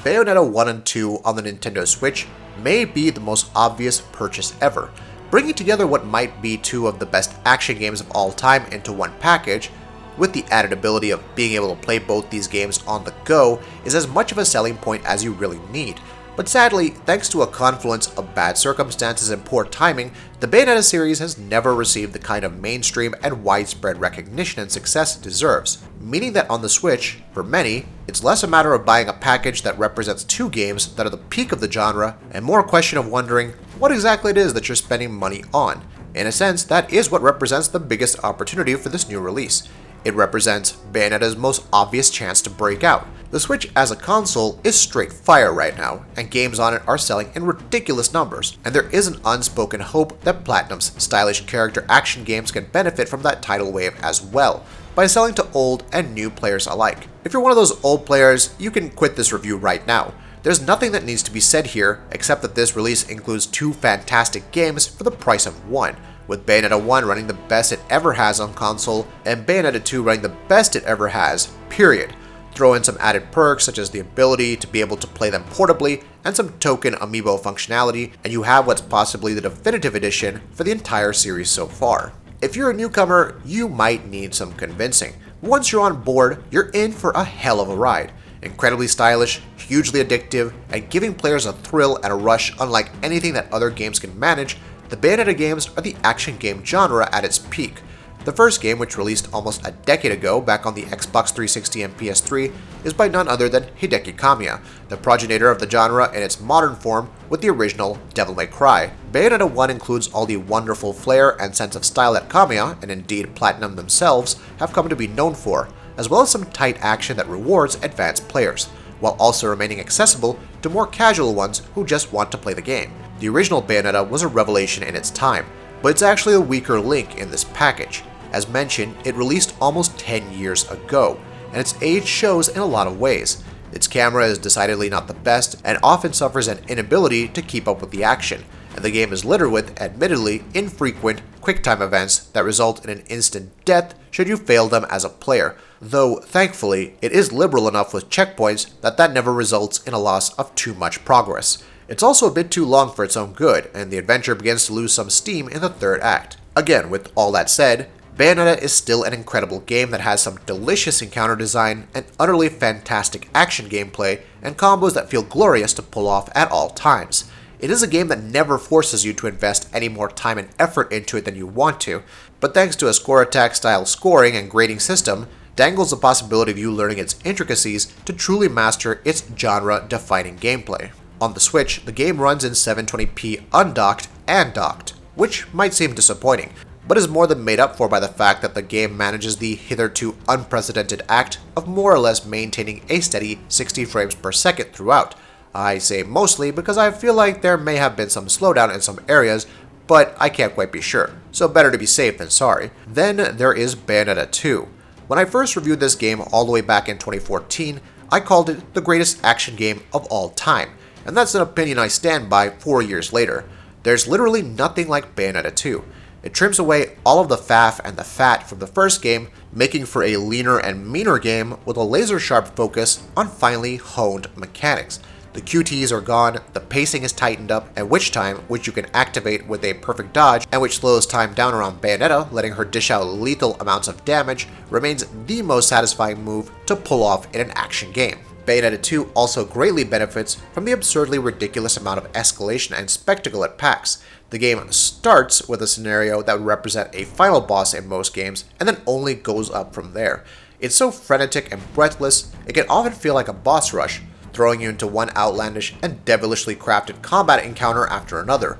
Bayonetta 1 and 2 on the Nintendo Switch may be the most obvious purchase ever. Bringing together what might be two of the best action games of all time into one package, with the added ability of being able to play both these games on the go, is as much of a selling point as you really need. But sadly, thanks to a confluence of bad circumstances and poor timing, the Bayonetta series has never received the kind of mainstream and widespread recognition and success it deserves, meaning that on the Switch, for many, it's less a matter of buying a package that represents two games that are the peak of the genre, and more a question of wondering what exactly it is that you're spending money on. In a sense, that is what represents the biggest opportunity for this new release. It represents Bayonetta's most obvious chance to break out. The Switch as a console is straight fire right now, and games on it are selling in ridiculous numbers, and there is an unspoken hope that Platinum's stylish character action games can benefit from that tidal wave as well, by selling to old and new players alike. If you're one of those old players, you can quit this review right now. There's nothing that needs to be said here, except that this release includes two fantastic games for the price of one, with Bayonetta 1 running the best it ever has on console, and Bayonetta 2 running the best it ever has, period. Throw in some added perks such as the ability to be able to play them portably, and some token amiibo functionality, and you have what's possibly the definitive edition for the entire series so far. If you're a newcomer, you might need some convincing. Once you're on board, you're in for a hell of a ride. Incredibly stylish, hugely addictive, and giving players a thrill and a rush unlike anything that other games can manage, the Bayonetta games are the action game genre at its peak. The first game, which released almost a decade ago back on the Xbox 360 and PS3, is by none other than Hideki Kamiya, the progenitor of the genre in its modern form with the original Devil May Cry. Bayonetta 1 includes all the wonderful flair and sense of style that Kamiya, and indeed Platinum themselves, have come to be known for, as well as some tight action that rewards advanced players, while also remaining accessible to more casual ones who just want to play the game. The original Bayonetta was a revelation in its time, but it's actually a weaker link in this package. As mentioned, it released almost 10 years ago, and its age shows in a lot of ways. Its camera is decidedly not the best, and often suffers an inability to keep up with the action, and the game is littered with, admittedly, infrequent, quick-time events that result in an instant death should you fail them as a player, though, thankfully, it is liberal enough with checkpoints that never results in a loss of too much progress. It's also a bit too long for its own good, and the adventure begins to lose some steam in the third act. Again, with all that said, Bayonetta is still an incredible game that has some delicious encounter design, and utterly fantastic action gameplay, and combos that feel glorious to pull off at all times. It is a game that never forces you to invest any more time and effort into it than you want to, but thanks to a score attack style scoring and grading system, dangles the possibility of you learning its intricacies to truly master its genre-defining gameplay. On the Switch, the game runs in 720p undocked and docked, which might seem disappointing, but is more than made up for by the fact that the game manages the hitherto unprecedented act of more or less maintaining a steady 60 frames per second throughout. I say mostly because I feel like there may have been some slowdown in some areas, but I can't quite be sure, so better to be safe than sorry. Then there is Bayonetta 2. When I first reviewed this game all the way back in 2014, I called it the greatest action game of all time, and that's an opinion I stand by 4 years later. There's literally nothing like Bayonetta 2. It trims away all of the faff and the fat from the first game, making for a leaner and meaner game with a laser-sharp focus on finely honed mechanics. The QTEs are gone, the pacing is tightened up, and Witch Time, which you can activate with a perfect dodge and which slows time down around Bayonetta, letting her dish out lethal amounts of damage, remains the most satisfying move to pull off in an action game. Bayonetta 2 also greatly benefits from the absurdly ridiculous amount of escalation and spectacle it packs. The game starts with a scenario that would represent a final boss in most games, and then only goes up from there. It's so frenetic and breathless, it can often feel like a boss rush, throwing you into one outlandish and devilishly crafted combat encounter after another.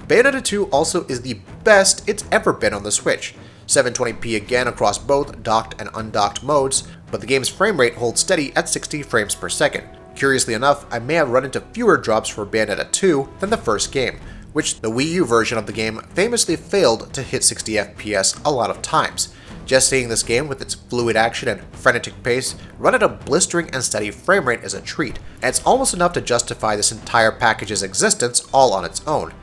Bayonetta 2 also is the best it's ever been on the Switch. 720p again across both docked and undocked modes, but the game's frame rate holds steady at 60 frames per second. Curiously enough, I may have run into fewer drops for Bayonetta 2 than the first game, which the Wii U version of the game famously failed to hit 60 FPS a lot of times. Just seeing this game with its fluid action and frenetic pace run at a blistering and steady frame rate is a treat, and it's almost enough to justify this entire package's existence all on its own.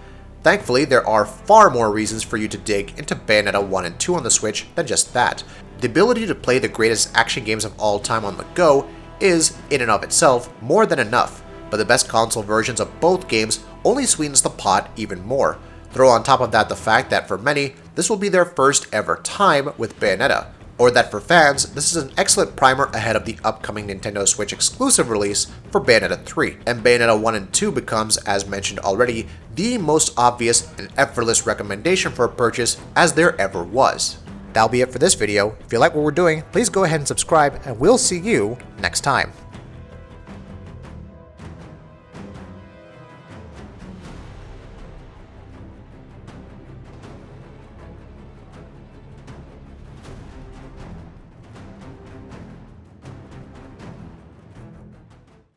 Thankfully, there are far more reasons for you to dig into Bayonetta 1 and 2 on the Switch than just that. The ability to play the greatest action games of all time on the go is, in and of itself, more than enough, but the best console versions of both games only sweetens the pot even more. Throw on top of that the fact that for many, this will be their first ever time with Bayonetta, or that for fans, this is an excellent primer ahead of the upcoming Nintendo Switch exclusive release for Bayonetta 3. And Bayonetta 1 and 2 becomes, as mentioned already, the most obvious and effortless recommendation for a purchase as there ever was. That'll be it for this video. If you like what we're doing, please go ahead and subscribe, and we'll see you next time.